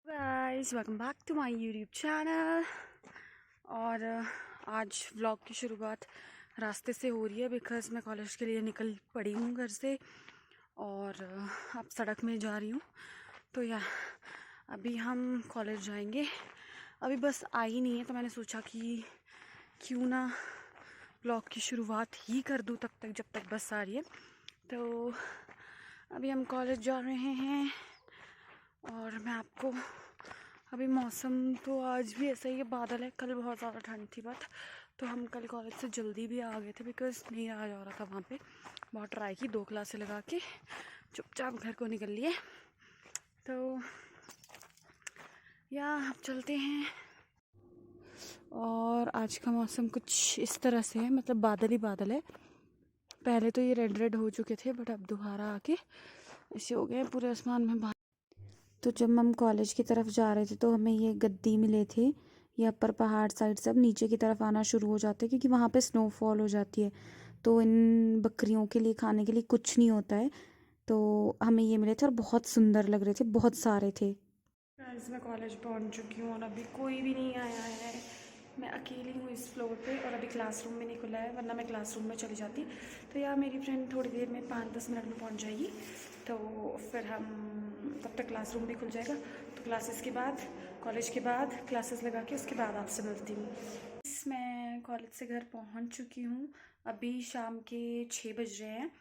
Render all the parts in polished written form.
Guys welcome back to my YouTube channel. और आज vlog की शुरुआत रास्ते से हो रही है बिकॉज़ मैं कॉलेज के लिए निकल पड़ी हूँ घर से और अब सड़क में जा रही हूँ। तो अभी हम कॉलेज जाएंगे। अभी बस आई नहीं है तो मैंने सोचा कि क्यों ना व्लॉग की शुरुआत ही कर दूँ तब तक जब तक बस आ रही है। तो अभी हम कॉलेज जा रहे हैं और मैं आपको अभी मौसम तो आज भी ऐसा ही है, बादल है। कल बहुत ज़्यादा ठंड थी तो हम कल कॉलेज से जल्दी भी आ गए थे बिकॉज़ नहीं रहा जा रहा था वहाँ पे। बहुत ट्राई की, 2 क्लासें लगा के चुपचाप घर को निकल लिए। तो अब चलते हैं। और आज का मौसम कुछ इस तरह से है, मतलब बादल ही बादल है। पहले तो ये रेड रेड हो चुके थे बट अब दोबारा आके ऐसे हो गए पूरे आसमान में बादल। तो जब हम कॉलेज की तरफ जा रहे थे तो हमें ये गद्दी मिले थे। ये अपर पहाड़ साइड से अब नीचे की तरफ आना शुरू हो जाते हैं क्योंकि वहाँ पे स्नोफॉल हो जाती है। तो इन बकरियों के लिए खाने के लिए कुछ नहीं होता है। तो हमें ये मिले थे और बहुत सुंदर लग रहे थे, बहुत सारे थे। गाइस मैं कॉलेज पहुँच चुकी हूँ और अभी कोई भी नहीं आया है। मैं अकेली हूँ इस फ्लोर पे और अभी क्लासरूम भी नहीं खुला है, वरना मैं क्लासरूम में चली जाती। तो मेरी फ्रेंड थोड़ी देर में 5-10 मिनट में पहुँच जाएगी। तो फिर हम तब तक क्लासरूम भी खुल जाएगा। तो क्लासेस के बाद, कॉलेज के बाद क्लासेस लगा के उसके बाद आपसे मिलती हूँ। मैं कॉलेज से घर पहुँच चुकी हूँ। अभी शाम के 6 बज रहे हैं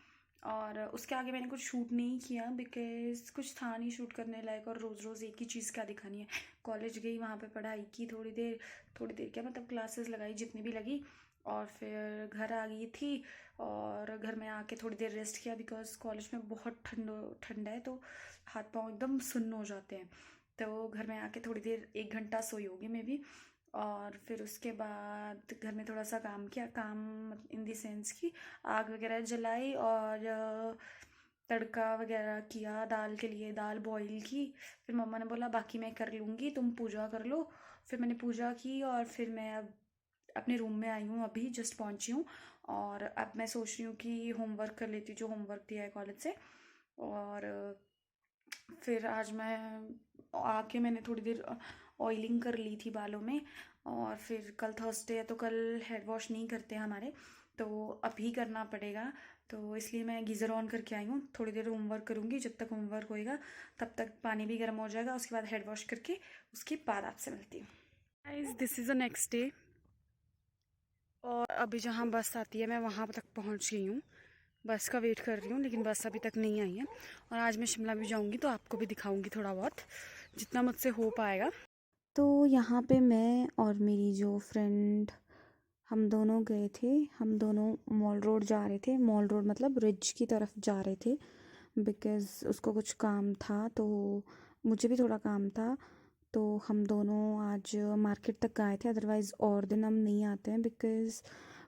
और उसके आगे मैंने कुछ शूट नहीं किया बिकॉज़ कुछ था नहीं शूट करने लायक। और रोज़ रोज़ एक ही चीज़ क्या दिखानी है। कॉलेज गई, वहाँ पे पढ़ाई की थोड़ी देर क्या मतलब क्लासेस लगाई जितनी भी लगी और फिर घर आ गई थी। और घर में आके थोड़ी देर रेस्ट किया बिकॉज़ कॉलेज में बहुत ठंड है तो हाथ पाँव एकदम सुन्न हो जाते हैं। तो घर में आके थोड़ी देर 1 घंटा सोई होगी मैं भी। और फिर उसके बाद घर में थोड़ा सा काम किया, काम इन दी सेंस की आग वगैरह जलाई और तड़का वगैरह किया। दाल के लिए दाल बॉईल की। फिर मम्मा ने बोला बाकी मैं कर लूँगी, तुम पूजा कर लो। फिर मैंने पूजा की और फिर मैं अब अपने रूम में आई हूँ, अभी जस्ट पहुँची हूँ। और अब मैं सोच रही हूँ कि होमवर्क कर लेती हूँ जो होमवर्क दिया है कॉलेज से। और फिर आज मैं आके मैंने थोड़ी देर ऑयलिंग कर ली थी बालों में। और फिर कल थर्सडे है तो कल हेड वॉश नहीं करते हमारे, तो अभी करना पड़ेगा। तो इसलिए मैं गीज़र ऑन करके आई हूँ। थोड़ी देर होमवर्क करूँगी, जब तक होमवर्क होएगा तब तक पानी भी गर्म हो जाएगा। उसके बाद हेड वॉश करके उसके बाद आपसे मिलती हूँ। Guys this is the next day और अभी जहाँ बस आती है मैं वहाँ तक पहुँच गई हूँ। बस का वेट कर रही हूँ लेकिन बस अभी तक नहीं आई है। और आज मैं शिमला भी जाऊँगी तो आपको भी दिखाऊँगी थोड़ा बहुत, जितना मुझसे हो पाएगा। तो यहाँ पे मैं और मेरी जो फ्रेंड, हम दोनों गए थे। हम दोनों मॉल रोड जा रहे थे। मॉल रोड मतलब रिज की तरफ जा रहे थे बिकॉज़ उसको कुछ काम था तो मुझे भी थोड़ा काम था। तो हम दोनों आज मार्केट तक गए थे, अदरवाइज़ और दिन हम नहीं आते हैं बिकॉज़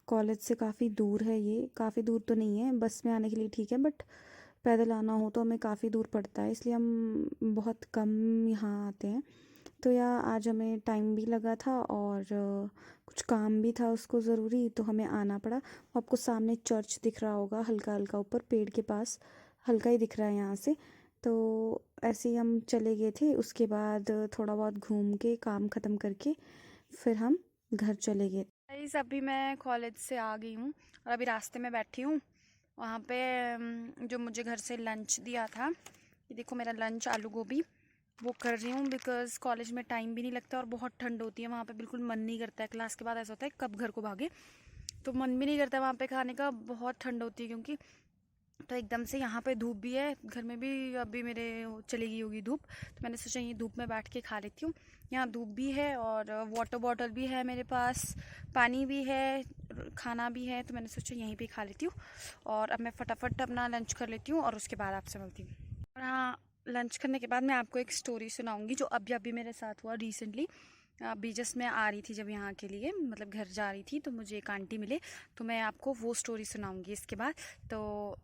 कॉलेज से काफ़ी दूर है। ये काफ़ी दूर तो नहीं है, बस में आने के लिए ठीक है बट पैदल आना हो तो हमें काफ़ी दूर पड़ता है, इसलिए हम बहुत कम यहाँ आते हैं। तो आज हमें टाइम भी लगा था और कुछ काम भी था उसको ज़रूरी, तो हमें आना पड़ा। आपको सामने चर्च दिख रहा होगा हल्का हल्का, ऊपर पेड़ के पास हल्का ही दिख रहा है यहाँ से। तो ऐसे ही हम चले गए थे। उसके बाद थोड़ा बहुत घूम के काम ख़त्म करके फिर हम घर चले गए। गाइस अभी मैं कॉलेज से आ गई हूँ और अभी रास्ते में बैठी हूँ। वहाँ पे जो मुझे घर से लंच दिया था, ये देखो मेरा लंच आलू गोभी, वो कर रही हूँ बिकॉज़ कॉलेज में टाइम भी नहीं लगता और बहुत ठंड होती है वहाँ पे। बिल्कुल मन नहीं करता है, क्लास के बाद ऐसा होता है कब घर को भागे, तो मन भी नहीं करता वहाँ पे खाने का, बहुत ठंड होती है क्योंकि। तो एकदम से यहाँ पे धूप भी है, घर में भी अभी मेरे चली गई होगी धूप, तो मैंने सोचा ये धूप में बैठ के खा लेती हूँ। यहाँ धूप भी है और वाटर बॉटल भी है मेरे पास, पानी भी है, खाना भी है, तो मैंने सोचा यहीं पे खा लेती हूँ। और अब मैं फटाफट अपना लंच कर लेती हूँ और उसके बाद आपसे मिलती हूँ। और हाँ, लंच करने के बाद मैं आपको एक स्टोरी सुनाऊंगी जो अभी अभी मेरे साथ हुआ रिसेंटली। अभी जस्ट मैं आ रही थी जब यहाँ के लिए, मतलब घर जा रही थी, तो मुझे एक आंटी मिले, तो मैं आपको वो स्टोरी सुनाऊंगी इसके बाद। तो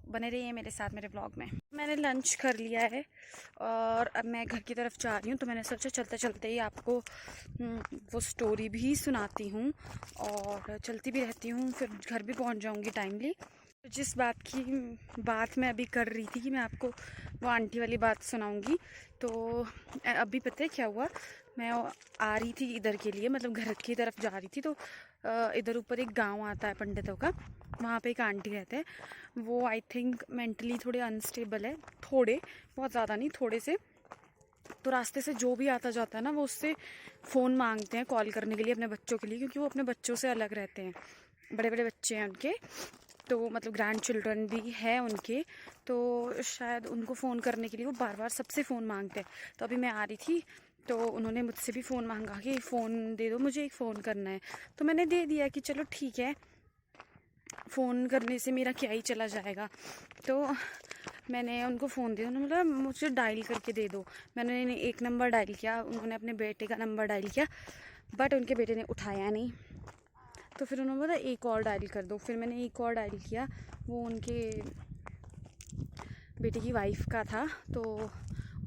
बने रहिए मेरे साथ मेरे व्लॉग में। मैंने लंच कर लिया है और अब मैं घर की तरफ जा रही हूँ, तो मैंने सोचा चलते चलते ही आपको वो स्टोरी भी सुनाती हूँ और चलती भी रहती हूँ, फिर घर भी पहुँच जाऊँगी टाइमली। जिस बात मैं अभी कर रही थी कि मैं आपको वो आंटी वाली बात सुनाऊंगी, तो अभी पता है क्या हुआ। मैं आ रही थी इधर के लिए, मतलब घर की तरफ जा रही थी, तो इधर ऊपर एक गांव आता है पंडितों का। वहाँ पे एक आंटी रहते हैं, वो आई थिंक मेंटली थोड़े अनस्टेबल है, थोड़े, बहुत ज़्यादा नहीं, थोड़े से। तो रास्ते से जो भी आता जाता है ना, वो उससे फ़ोन मांगते हैं कॉल करने के लिए अपने बच्चों के लिए, क्योंकि वो अपने बच्चों से अलग रहते हैं, बड़े बड़े बच्चे हैं उनके, तो मतलब ग्रैंड चिल्ड्रन भी है उनके, तो शायद उनको फ़ोन करने के लिए वो बार बार सबसे फ़ोन मांगते हैं। तो अभी मैं आ रही थी, तो उन्होंने मुझसे भी फ़ोन मांगा कि फ़ोन दे दो, मुझे एक फ़ोन करना है। तो मैंने दे दिया कि चलो ठीक है, फ़ोन करने से मेरा क्या ही चला जाएगा। तो मैंने उनको फ़ोन दिया, उन्होंने बोला मुझे डायल करके दे दो। मैंने एक नंबर डायल किया, उन्होंने अपने बेटे का नंबर डायल किया, बट उनके बेटे ने उठाया नहीं। तो फिर उन्होंने बोला एक और डायल कर दो। फिर मैंने एक और डायल किया, वो उनके बेटे की वाइफ का था, तो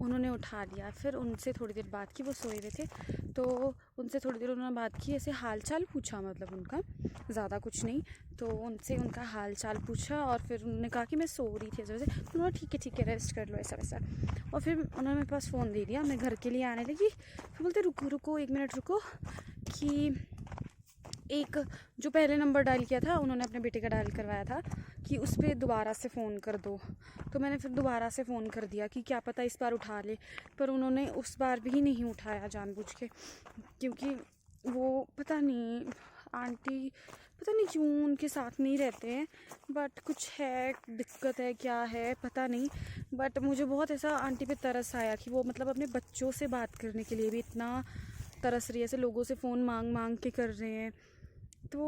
उन्होंने उठा लिया। फिर उनसे थोड़ी देर बात की, वो सोए हुए थे, तो उनसे थोड़ी देर उन्होंने बात की, ऐसे हाल चाल पूछा, मतलब उनका ज़्यादा कुछ नहीं। तो उनसे उनका हाल चाल पूछा, और फिर उन्होंने कहा कि मैं सो रही थी इस वजह से। उन्होंने ठीक है रेस्ट कर लो, ऐसा वैसा। और फिर उन्होंने मेरे पास फ़ोन दे दिया, मैं घर के लिए आने लगी। फिर बोलते रुको 1 मिनट रुको, कि एक जो पहले नंबर डायल किया था, उन्होंने अपने बेटे का डायल करवाया था, कि उस पर दोबारा से फ़ोन कर दो। तो मैंने फिर दोबारा से फ़ोन कर दिया कि क्या पता इस बार उठा ले, पर उन्होंने उस बार भी नहीं उठाया जानबूझ के, क्योंकि वो पता नहीं आंटी, पता नहीं क्यों उनके साथ नहीं रहते हैं, बट कुछ है, दिक्कत है, क्या है पता नहीं। बट मुझे बहुत ऐसा आंटी पे तरस आया कि वो मतलब अपने बच्चों से बात करने के लिए भी इतना तरस रही है, ऐसे लोगों से फ़ोन मांग मांग के कर रहे हैं। तो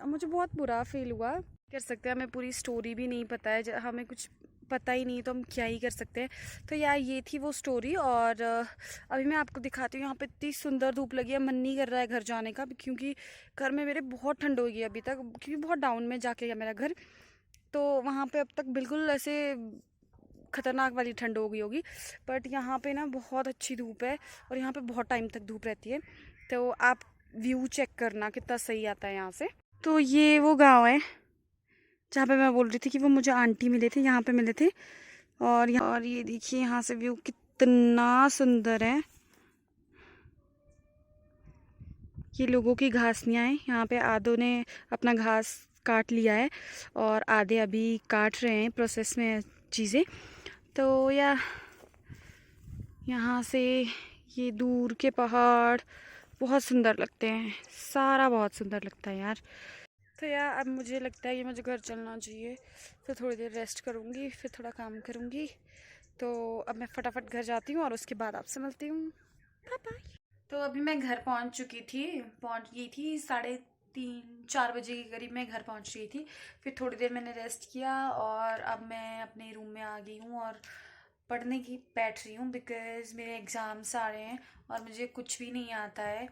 मुझे बहुत बुरा फील हुआ। कर सकते हैं, हमें पूरी स्टोरी भी नहीं पता है, हमें कुछ पता ही नहीं, तो हम क्या ही कर सकते हैं। तो यार ये थी वो स्टोरी, और अभी मैं आपको दिखाती हूँ। यहाँ पे इतनी सुंदर धूप लगी है, मन नहीं कर रहा है घर जाने का, क्योंकि घर में मेरे बहुत ठंड होगी अभी तक, क्योंकि बहुत डाउन में जाके है मेरा घर। तो वहाँ पे अब तक बिल्कुल ऐसे खतरनाक वाली ठंड हो गई होगी, बट यहाँ पे ना बहुत अच्छी धूप है, और यहाँ पे बहुत टाइम तक धूप रहती है। तो आप व्यू चेक करना कितना सही आता है यहाँ से। तो ये वो गांव है जहाँ पे मैं बोल रही थी कि वो मुझे आंटी मिले थे, यहाँ पे मिले थे। और ये देखिए यहाँ से व्यू कितना सुंदर है। ये लोगों की घासनियाँ हैं, यहाँ पे आधों ने अपना घास काट लिया है, और आधे अभी काट रहे हैं, प्रोसेस में चीज़ें। तो यहाँ से ये दूर के पहाड़ बहुत सुंदर लगते हैं, सारा बहुत सुंदर लगता है यार। तो यार अब मुझे लगता है कि मुझे घर चलना चाहिए, फिर थोड़ी देर रेस्ट करूँगी, फिर थोड़ा काम करूँगी। तो अब मैं फटाफट घर जाती हूँ, और उसके बाद आपसे मिलती हूँ। Bye bye. तो अभी मैं घर पहुँच गई थी 3-4 बजे के करीब मैं घर पहुँच गई थी। फिर थोड़ी देर मैंने रेस्ट किया, और अब मैं अपने रूम में आ गई हूँ, और पढ़ने की बैठ रही हूँ, बिकॉज़ मेरे एग्ज़ाम्स आ रहे हैं, और मुझे कुछ भी नहीं आता है।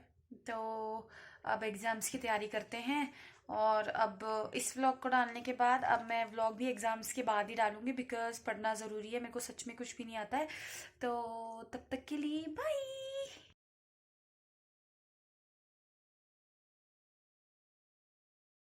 तो अब एग्ज़ाम्स की तैयारी करते हैं। और अब इस व्लॉग को डालने के बाद अब मैं व्लॉग भी एग्ज़ाम्स के बाद ही डालूँगी, बिकॉज़ पढ़ना ज़रूरी है, मेरे को सच में कुछ भी नहीं आता है। तो तब तक के लिए बाय।